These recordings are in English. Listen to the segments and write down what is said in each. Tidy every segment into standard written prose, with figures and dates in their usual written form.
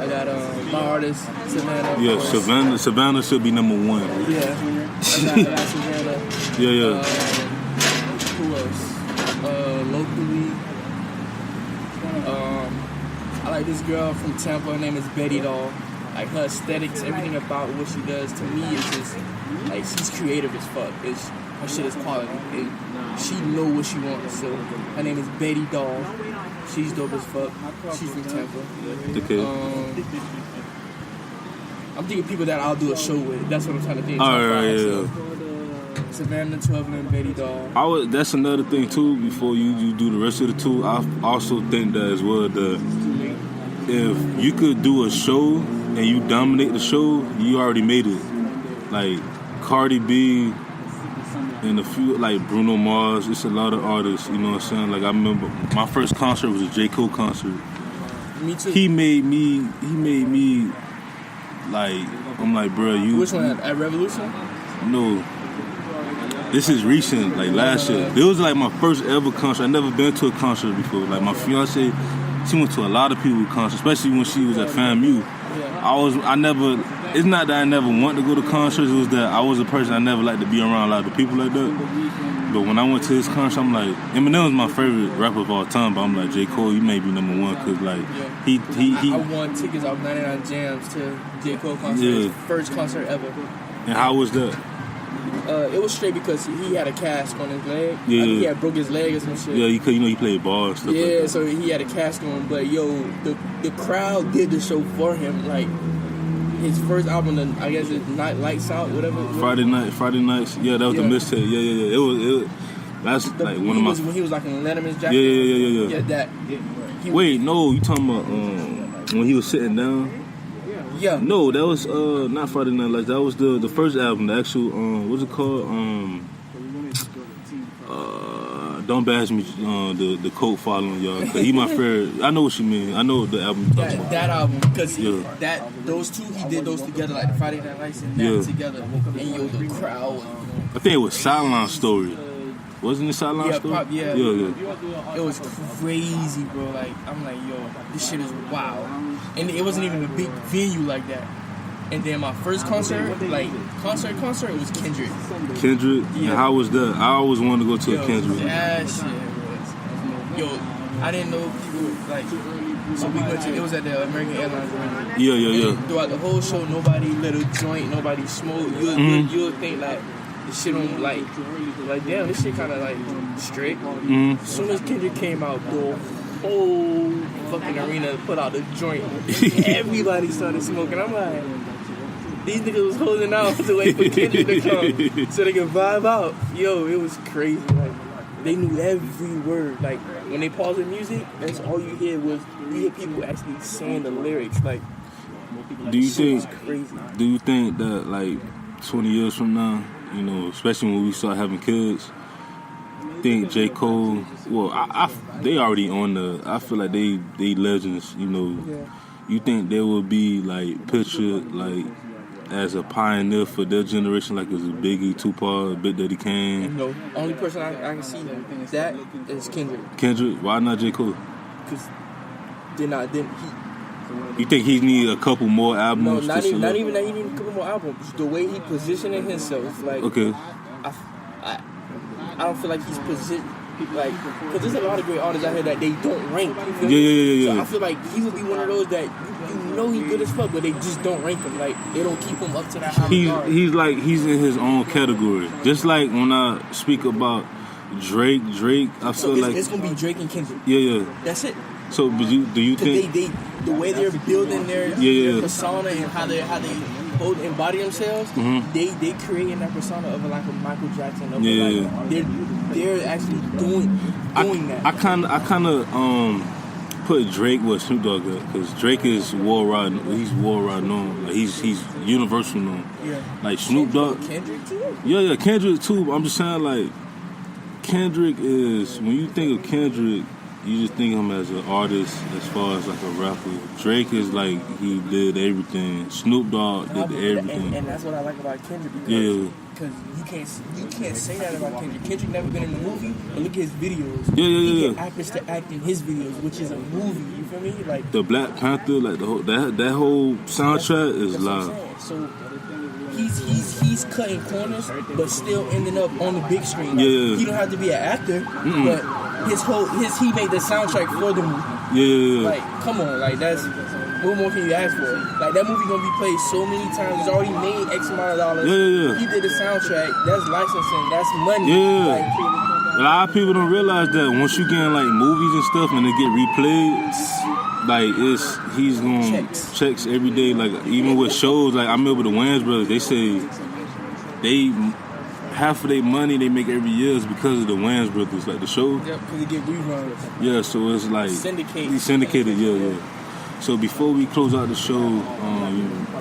I got my artist, Savannah. Yeah, Savannah should be number one. Yeah, I got Savannah. Yeah. Who else? Locally, I like this girl from Tampa. Her name is Betty Doll. Like her aesthetics, everything about what she does to me is just like she's creative as fuck. Her shit is quality. She know what she wants. So her name is Betty Doll. She's dope as fuck. She's from Tampa. Okay. I'm thinking people that I'll do a show with. That's what I'm trying to think. Alright, yeah. Savannah, 12 and Betty Doll. That's another thing too. Before you do the rest of the two, I also think that as well. If you could do a show and you dominate the show, you already made it. Like Cardi B and a few like Bruno Mars. It's a lot of artists. You know what I'm saying? Like I remember my first concert was a J. Cole concert. Me too. He made me like I'm like, bro, you. Which one at Revolution? No. This is recent, like last year. It was like my first ever concert. I never been to a concert before. Like my fiance, she went to a lot of people's concerts, especially when she was at FAMU. It's not that I never want to go to concerts, it was that I was a person I never liked to be around a lot of people like that. But when I went to his concert, I'm like, Eminem was my favorite rapper of all time, but I'm like, J. Cole, you may be number one, because like, he I won tickets off 99 Jams to J. Cole concert, his first concert ever. And how was that? It was straight because he had a cast on his leg. Yeah. Like he had broke his leg or some shit. Yeah, he played ball and stuff like that. So he had a cast on, but the crowd did the show for him. Like his first album, I guess it's Lights Out, whatever. Friday Nights. Yeah, that was the mixtape. Yeah. It was. That's like one of my. When he was like in Letterman's jacket. Yeah. Yeah, that. Wait, no, you talking about when he was sitting down? Yeah. No, that was not Friday Night Lights. That was the first album, the actual what's it called? Don't bash me, the cult following y'all. Cause he my favorite. I know what you mean. I know the album. That album, because those two, he did those together, like the Friday Night Lights and that together. And the crowd. I think it was Sideline Story. Wasn't it Sideline Story? Yeah. It was crazy, bro. Like I'm like, this shit is wow. And it wasn't even a big venue like that. And then my first concert, like concert, it was Kendrick. Kendrick? Yeah. And how was that? I always wanted to go to a Kendrick. That shit was, I didn't know people like. So we went to. It was at the American Airlines. Yeah. Throughout the whole show, nobody lit a joint, nobody smoked. You would think like this shit on like damn, this shit kind of like straight. As soon as Kendrick came out, the whole fucking arena put out the joint. Everybody started smoking. I'm like, these niggas was holding out to wait for Kendrick to come so they could vibe out. It was crazy. Like they knew every word. Like when they paused the music, that's all you hear people actually saying the lyrics. Like, do you think that like 20 years from now, especially when we start having kids, think J. Cole, they already on I feel like they legends, You think they will be like pictured like as a pioneer for their generation, like as a Biggie, Tupac, Big Daddy Kane? No, only person I can see that is Kendrick. Kendrick? Why not J. Cole? Because you think he need a couple more albums? No, not even that he need a couple more albums. The way he positioning himself, like I don't feel like he's positioned like, because there's a lot of great artists out here that they don't rank. Yeah. So I feel like he would be one of those that he's good as fuck, but they just don't rank him. Like they don't keep him up to that high regard. He's in his own category. Just like when I speak about Drake, I feel like it's gonna be Drake and Kendrick. Yeah. That's it. So, do you think the way they're building their persona and how they embody themselves, they creating that persona of like a Michael Jackson. They're actually doing that. I kind of put Drake with Snoop Dogg up because Drake is worldwide. He's worldwide known. Like he's universal known. Yeah. Like Snoop Dogg. Kendrick too. Yeah, Kendrick too. But I'm just saying like Kendrick is, when you think of Kendrick, you just think of him as an artist as far as like a rapper. Drake is like, he did everything. Snoop Dogg did everything. And that's what I like about Kendrick. Because you can't say that about Kendrick. Kendrick never been in a movie, but look at his videos. He get actors to act in his videos, which is a movie. You feel me? Like the Black Panther, like the whole that whole soundtrack is live. So he's cutting corners, but still ending up on the big screen. Like, Yeah. he don't have to be an actor, but he made the soundtrack for the movie. Yeah. Like, come on, like that's what more can you ask for? Like that movie gonna be played so many times. It's already made X amount of dollars. Yeah. He did the soundtrack. That's licensing. That's money. Yeah. Like, A lot of people don't realize that once you get in like movies and stuff and they get replayed, like he's gonna checks every day. Like even with shows, like I remember the Wayans brothers, they say half of their money they make every year is because of the Wayans brothers, like the show. Yep, because they get reruns. Yeah, so it's like syndicated. Yeah. So before we close out the show,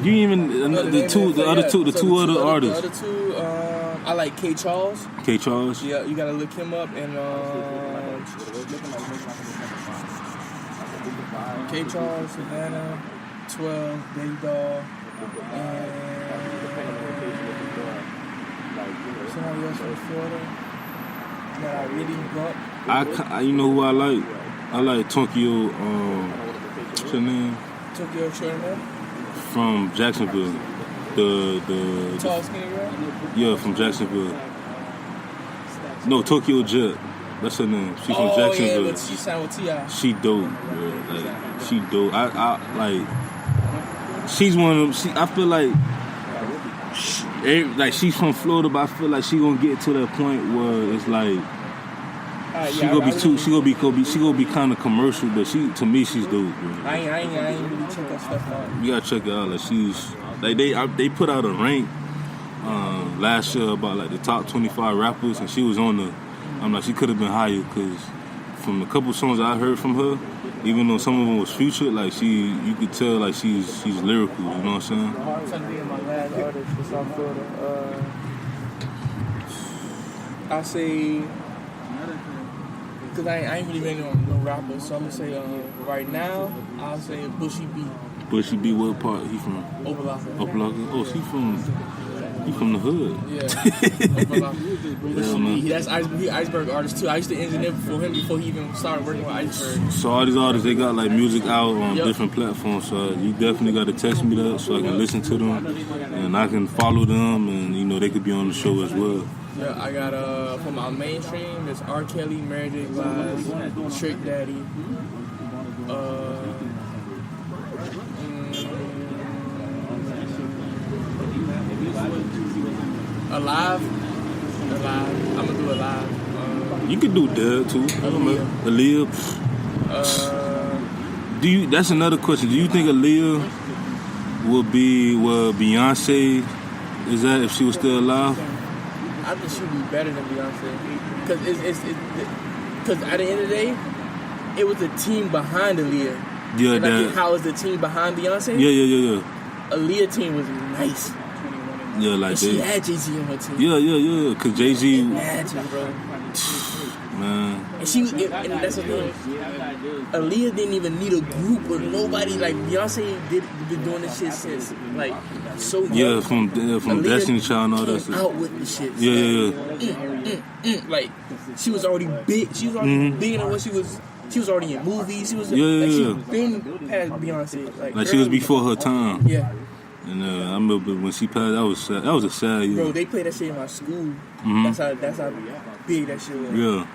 you even the two other artists. The other two, I like K. Charles. K. Charles. Yeah, you gotta look him up and K. Charles, Savannah, 12, Baby Doll, and somebody else from Florida. That I really got. You know who I like? I like Tokyo. What's her name? Tokyo Churner. From Jacksonville. The Tall, skinny girl? Yeah, from Jacksonville. No, Tokyo Jet. That's her name. She's from Jacksonville. Yeah, but she signed with T.I. She dope, bro. Like, she dope. I like. She's one of them. I feel like. She's from Florida, but I feel like she gonna get to that point where it's like. She gonna be kind of commercial, but to me she's dope, bro. I ain't really check that stuff out. You gotta check it out. Like they put out a rank last year about like the top 25 rappers, and she was on the. I'm like, she could have been higher because from a couple songs I heard from her, even though some of them was featured, like you could tell like she's lyrical. You know what I'm saying? I'm trying to be my last artist for South Florida. I say. Because I ain't really been no rapper, so I'm going to say right now, I'll say Bushy B. Bushy B, what part? He from? Opelika. Oh, he from the hood. Yeah. Opelika. That's Iceberg artist too. I used to engineer for him before he even started working with Iceberg. So all these artists, they got like music out on different platforms, so you definitely got to text me that so I can listen to them and I can follow them and they could be on the show as well. Yeah, I got from my mainstream, there's R. Kelly, Mary J. Blige, Trick Daddy, Alive. I'm gonna do Alive. You could do Dead too. Aaliyah. That's another question. Do you think Aaliyah would be what Beyonce is that if she was still alive? I think she'd be better than Beyonce because at the end of the day, it was the team behind Aaliyah. Yeah, and how was the team behind Beyonce? Yeah. Aaliyah team was nice. Yeah, like and she had Jay-Z on her team. Yeah. Cause Jay-Z. Imagine, bro. Man. And that's the thing. Aaliyah didn't even need a group or nobody. Like Beyonce been doing this shit since like so young. Yeah, from Destiny Child and all that stuff. Out with the shit. Yeah. Like she was already big. She was already bigger than what she was. She was already in movies. She was. She been past Beyonce. Like she was before her time. Yeah. And I remember when she passed, that was a sad year. Bro, they played that shit in my school. Mm-hmm. That's how big that shit was. Yeah.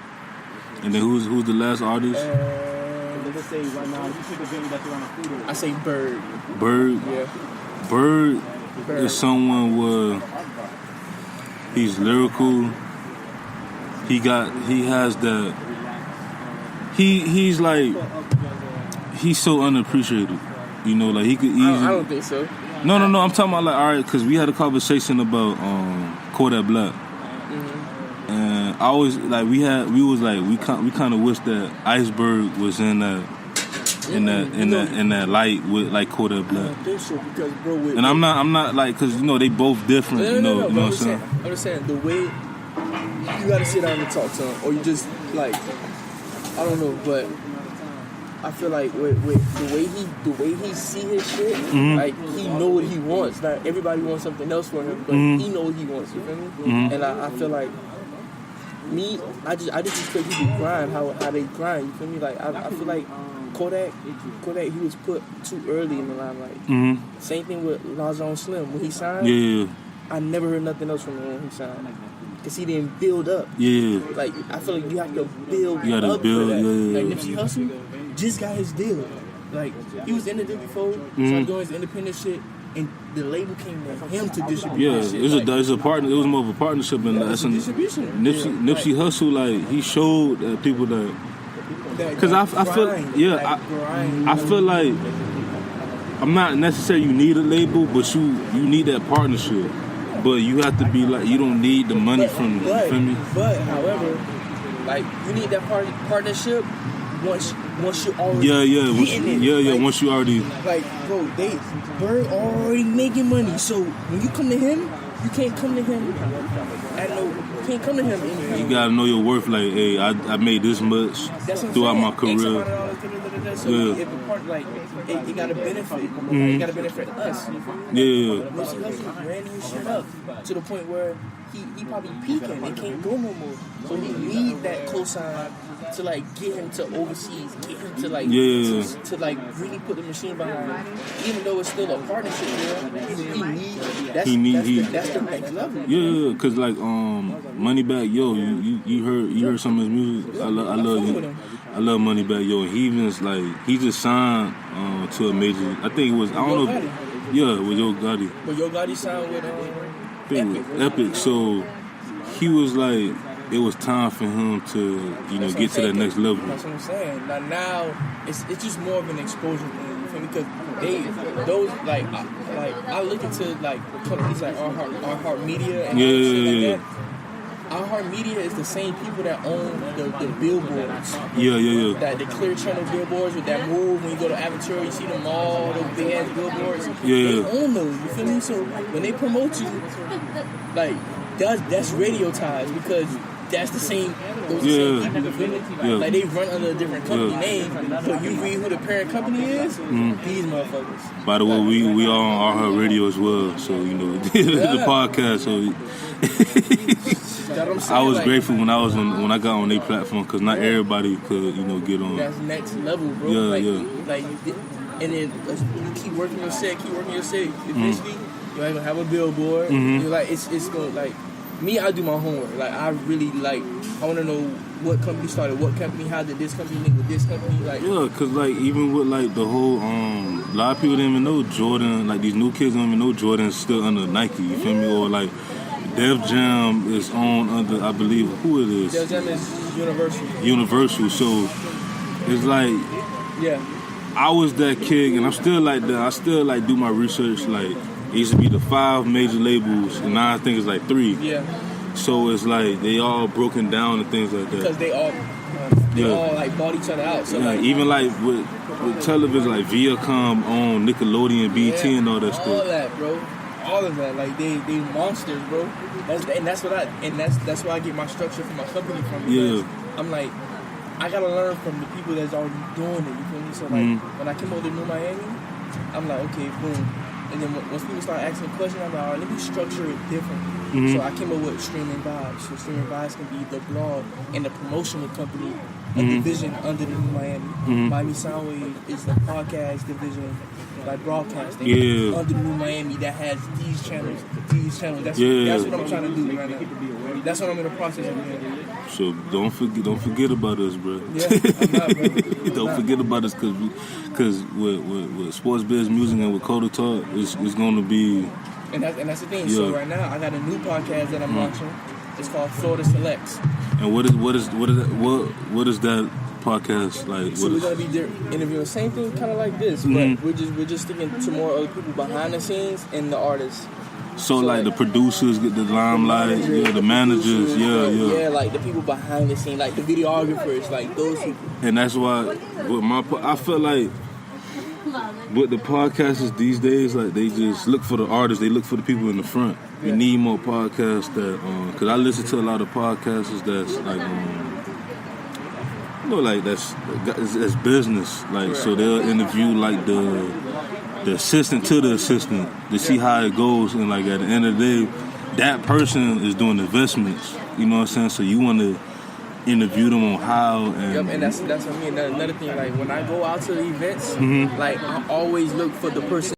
And then who's the last artist? Let's say right now, you pick a venue that's around a food. I say Bird. Bird? Yeah. Bird is someone where he's lyrical. He has that. He's so unappreciated. Like he could easily. I don't think so. No. I'm talking about like, all right, because we had a conversation about Kodak Black. And I always we kind of wish that Iceberg was in that light with like Kodak Black. I don't think so because bro. And I'm not like because they both different. You know what I'm saying? I'm just saying the way you gotta sit down and talk to him, or you just like I don't know, but I feel like with the way he see his shit, like he know what he wants. Not everybody wants something else for him, but he know what he wants. You feel me? And I feel like. I just expect people to grind how they grind. You feel me? Like I feel like Kodak, he was put too early in the limelight. Same thing with LaJon Slim. When he signed, I never heard nothing else from him when he signed. Because he didn't build up. Like, I feel like you have to build up for that. Like, Nipsey Hussle just got his deal. Like, he was in the deal before, started doing his independent shit, and the label came to him to distribute shit. It's a partner. It was more of a partnership, and that's distribution. Nipsey Hussle, like, he showed people that. Because I feel, I feel like I'm not necessarily you need a label, but you need that partnership. But you have to be like, you don't need the money from it. You feel me? But however, like, you need that partnership once you already once you already, like, bro, Bird already making money. So when you come to him, you can't come to him you gotta know your worth. Like, hey, I made this much throughout my career. So if a part, like, it gotta benefit. It gotta benefit us. Nipsey Hussle ran his shit up to the point where he probably peaking and can't go no more. So he need that cosign to, like, get him to overseas, get him to, like, to like really put the machine behind him. Even though it's still a partnership, he needs that's the next level. Cause like Moneybagg Yo, you heard some of his music. I love Moneybagg Yo. He even is like, he just signed to a major. I think it was, I don't know. With Yo Gotti. But Yo Gotti signed with Epic. So he was like, it was time for him to, get to that next level. That's what I'm saying. Now it's just more of an exposure thing. You feel me? Because those I look into like companies like Our Media and shit like that. Our Media is the same people that own the billboards. That the Clear Channel billboards with that move when you go to Aventura, you see them all those big ass billboards. They own those. You feel me? So when they promote you, like that's radio ties because that's the same. Those same people. You feel me? Like they run under a different company name, but you read who the parent company is. These motherfuckers. By the way, we are on Our Radio as well, so the podcast. So. I was grateful when I got on their platform because not everybody could get on. That's next level, bro. Like, and then you keep working your set. Eventually, you're gonna have a billboard. You're like, it's gonna, like, me. I do my homework. Like, I really like. I want to know what company started what company. How did this company link with this company? Like, because like even with like the whole a lot of people didn't even know Jordan. Like these new kids don't even know Jordan's still under Nike. You feel me? Or like. Def Jam is on under, I believe, who it is? Def Jam is Universal. Universal, so it's like, I was that kid, and I'm still like that. I still like do my research. Like, it used to be the 5 major labels, and now I think it's like 3. So it's like they all broken down and things like that. Because they all like bought each other out. So like, even like with television, like Viacom on Nickelodeon, BT, and all that stuff. All that, bro. All of that, like they monsters, bro. That's why I get my structure from my company from. Because I'm like, I gotta learn from the people that's already doing it. You feel me? So like, when I came over to NuMiami, I'm like, okay, boom. And then once people start asking questions, I'm like, all right, let me structure it differently. So I came up with Streaming Vibes. So Streaming Vibes can be the blog and the promotional company, a division under the NuMiami. Miami Soundwave is the podcast division, like broadcasting under the NuMiami that has these channels. That's what I'm trying to do right now. That's what I'm in the process of doing. So don't forget about us, bro. Yeah, I'm not, bro. Don't forget about us, because with sports biz music and with Coda Talk, it's going to be. And that's the thing. Yeah. So right now, I got a new podcast that I'm launching. It's called Florida Selects. And what is that podcast like? So we're gonna be interviewing same thing, kind of like this, but we're just sticking to more other people behind the scenes and the artists. So like the producers get the limelight, the managers, like the people behind the scene, like the videographers, like those people. And that's why I feel like with the podcasters these days, like they just look for the artists, they look for the people in the front. We need more podcasts that, because I listen to a lot of podcasters that's like, like that's business, like so they'll interview like the assistant to the assistant to see how it goes, and like at the end of the day, that person is doing investments. You know what I'm saying? So you want to interview them on how. And that's what I mean. Another thing, like when I go out to the events, like I always look for the person